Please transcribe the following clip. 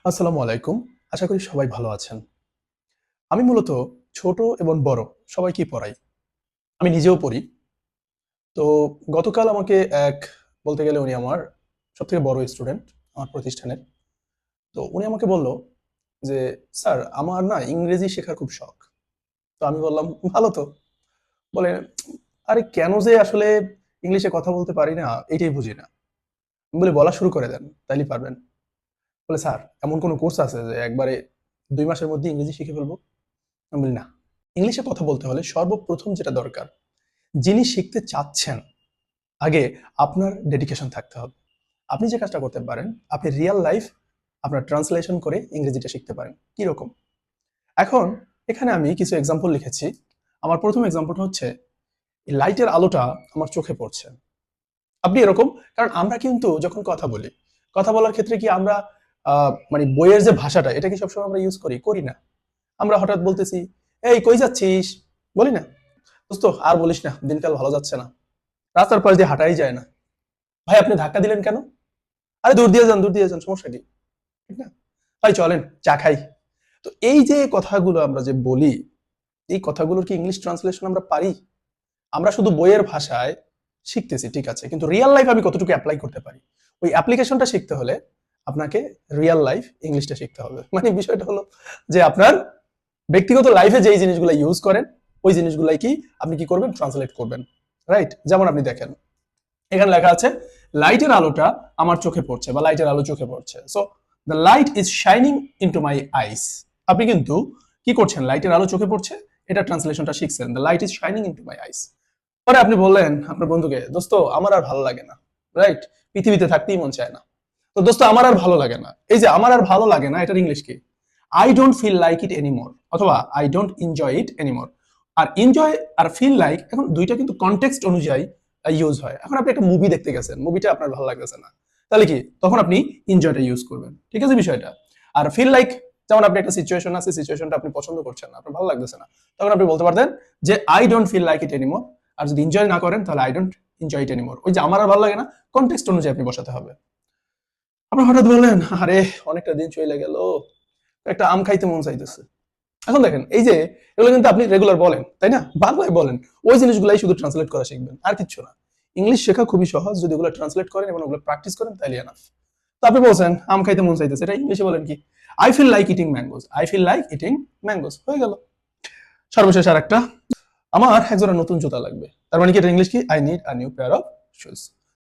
আসসালামু আলাইকুম। আশা করি সবাই ভালো আছেন। আমি মূলত ছোট এবং বড় সবাইকেই পড়াই। আমি নিজেও পড়ি। তো গতকাল আমাকে এক বলতে গেলে উনি আমার সবথেকে বড় স্টুডেন্ট আমার প্রতিষ্ঠানের। তো উনি আমাকে বলল যে, "স্যার আমার না ইংরেজি শেখার খুব শখ।" তো আমি বললাম, "ভালো তো।" বলে, "আরে কেন যে আসলে ইংলিশে কথা বলতে পারি না এটাই বুঝি না।" আমি বলি, "বলা শুরু করে দেন, তাইলেই পারবেন।" বলে, "স্যার এমন কোনো কোর্স আছে যে একবারে ২ মাসের মধ্যে ইংরেজি শিখে ফেলবো?" আমি বলি, "না। ইংলিশে কথা বলতে হলে সর্বপ্রথম যেটা দরকার, যিনি শিখতে চাচ্ছেন, আগে আপনার ডেডিকেশন থাকতে হবে। আপনি যে কাজটা করতে পারেন, আপনি রিয়াল লাইফ আপনার ট্রান্সলেশন করে ইংরেজিটা শিখতে পারেন। কিরকম? এখন এখানে আমি কিছু এক্সাম্পল লিখেছি। আমার ১ম এক্সাম্পলটা হচ্ছে, এই লাইটের আলোটা আমার চোখে পড়ছে। আপনি এরকম কারণ আমরা কিন্তু যখন কথা বলি, কথা বলার ক্ষেত্রে কি আমরা মানে বইয়ের যে ভাষাটা, এটা কি সবসময় আমরা ইউজ করি? করি না। আমরা হঠাৎ বলতেছি, "এই কই যাচ্ছিস?" বলি না? দোস্ত আর বলিস না, দিনকাল ভালো যাচ্ছে না। রাস্তার পাশ দিয়ে হাঁটাই যায় না। ভাই আপনি ধাক্কা দিলেন কেন? আরে দূর দিয়ে যান, সমস্যা কি? ঠিক না? ভাই চলেন, চা খাই। তো এই যে কথাগুলো আমরা যে বলি, এই কথাগুলোর কি ইংলিশ ট্রান্সলেশন আমরা পারি? আমরা শুধু বইয়ের ভাষায় শিখতেছি, ঠিক আছে। কিন্তু রিয়াল লাইফ আমি কতটুকু এপ্লাই করতে পারি? ওই অ্যাপ্লিকেশনটা শিখতে হলে আপনাকে রিয়াল লাইফ ইংলিশটা শিখতে হবে। মানে বিষয়টা হলো যে আপনার ব্যক্তিগত লাইফে যেই জিনিসগুলো ইউজ করেন, ওই জিনিসগুলাই কি আপনি কি করবেন? ট্রান্সলেট করবেন। রাইট? যেমন আপনি দেখেন এখানে লেখা আছে লাইটের আলোটা আমার চোখে পড়ছে বা লাইটের আলো চোখে পড়ছে। So the light is shining into my eyes. আপনি কিন্তু কি করছেন? লাইটের আলো চোখে পড়ছে, এটা ট্রান্সলেশনটা শিখছেন। The light is shining into my eyes. পরে আপনি বললেন আপনার বন্ধুকে, দোস্ত আমার আর ভালো লাগে না। রাইট? পৃথিবীতে থাকতেই মন চায় না। তো দোস্ত আমার আর ভালো লাগে না, এই যে আমার আর ভালো লাগে না, এটার ইংলিশ কি? I don't feel like it anymore, অথবা I don't enjoy it anymore. আর এনজয় আর ফিল লাইক এখন দুইটা কিন্তু কনটেক্সট অনুযায়ী ইউজ হয়। এখন আপনি একটা মুভি দেখতে গেছেন, মুভিটা আপনার ভালো লাগতেছে না, তাহলে কি তখন আপনি এনজয়টা ইউজ করবেন। ঠিক আছে বিষয়টা? আর ফিল লাইক, যেমন আপনি একটা সিচুয়েশন আছে, সিচুয়েশনটা আপনি পছন্দ করছেন না, আপনার ভালো লাগতেছে না, তখন আপনি বলতে পারতেন যে I don't feel like it anymore. আর যদি এনজয় না করেন তাহলে I don't enjoy it anymore. ওই যে আমার আর ভালো লাগে না, কনটেক্সট অনুযায়ী আপনি বসাতে হবে। আপনি হঠাৎ বললেন, আরে অনেকটা দিন চলে গেল, একটা আম খাইতে মন চাইতেছে। এখন দেখেন এই যে এগুলো কিন্তু আপনি রেগুলার বলেন, তাই না? বাংলায় বলেন। ওই জিনিসগুলাই শুধু ট্রান্সলেট করা শিখবেন, আর কিচ্ছু না। ইংলিশ শেখা খুবই সহজ, যদি ওগুলো ট্রান্সলেট করেন এবং ওগুলো প্র্যাকটিস করেন তাহলে এনাফ। তো আপনি বলছেন আম খাইতে মন চাইতেছে, এটা ইংলিশে বলেন কি? I feel like eating mangoes. I feel like eating mangoes, হয়ে গেল। সর্বশেষ আর একটা, আমার একজোড়া নতুন জুতা লাগবে। তার মানে কি এটা ইংলিশ কি? I need a new pair of shoes.